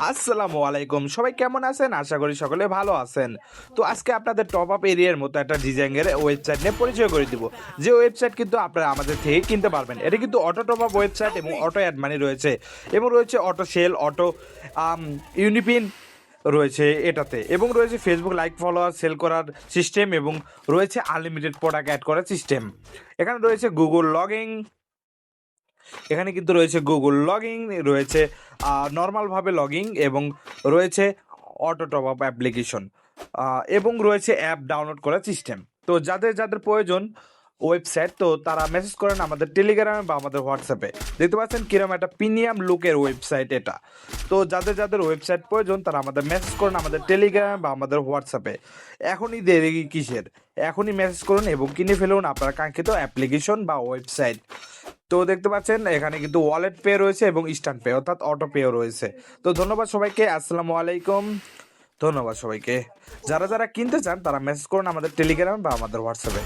আসসালামু আলাইকুম, সবাই কেমন আছেন? আশা করি সকলে ভালো আছেন। তো আজকে আপনাদের টপ আপ এরিয়ার মতো একটা ডিজাইনের ওয়েবসাইট নিয়ে পরিচয় করে দিব, যে ওয়েবসাইট কিন্তু আপনারা আমাদের থেকে কিনতে পারবেন। এটা কিন্তু অটো টপ আপ ওয়েবসাইট এবং অটো অ্যাড মানি রয়েছে, এবং রয়েছে অটো সেল, অটো ইউনিপিন রয়েছে এটাতে, এবং রয়েছে ফেসবুক লাইক ফলোয়ার সেল করার সিস্টেম, এবং রয়েছে আনলিমিটেড প্রোডাক্ট অ্যাড করার সিস্টেম। এখানে রয়েছে গুগল লগইন, এখানে কিন্তু রয়েছে গুগল লগইন, রয়েছে নর্মালভাবে লগইন, এবং রয়েছে অটো টপ আপ অ্যাপ্লিকেশন, এবং রয়েছে অ্যাপ ডাউনলোড করার সিস্টেম। তো যাদের যাদের প্রয়োজন ওয়েবসাইট, তো তারা মেসেজ করেন আমাদের টেলিগ্রামে বা আমাদের হোয়াটসঅ্যাপে। দেখতে পাচ্ছেন কিরম একটা প্রিমিয়াম লুকের ওয়েবসাইট এটা। তো যাদের যাদের ওয়েবসাইট প্রয়োজন তারা আমাদের মেসেজ করুন আমাদের টেলিগ্রামে বা আমাদের হোয়াটসঅ্যাপে। এখনই দেরি কিসের, এখনই মেসেজ করুন এবং কিনে ফেলুন আপনার কাঙ্ক্ষিত অ্যাপ্লিকেশন বা ওয়েবসাইট। তো দেখতে পাচ্ছেন এখানে কিন্তু ওয়ালেট পে রয়েছে এবং ইনস্ট্যান্ট পে অর্থাৎ অটো পেও রয়েছে। তো ধন্যবাদ সবাইকে, আসসালামু আলাইকুম। ধন্যবাদ সবাইকে। যারা যারা কিনতে চান তারা মেসেজ করুন আমাদের টেলিগ্রাম বা আমাদের হোয়াটসঅ্যাপে।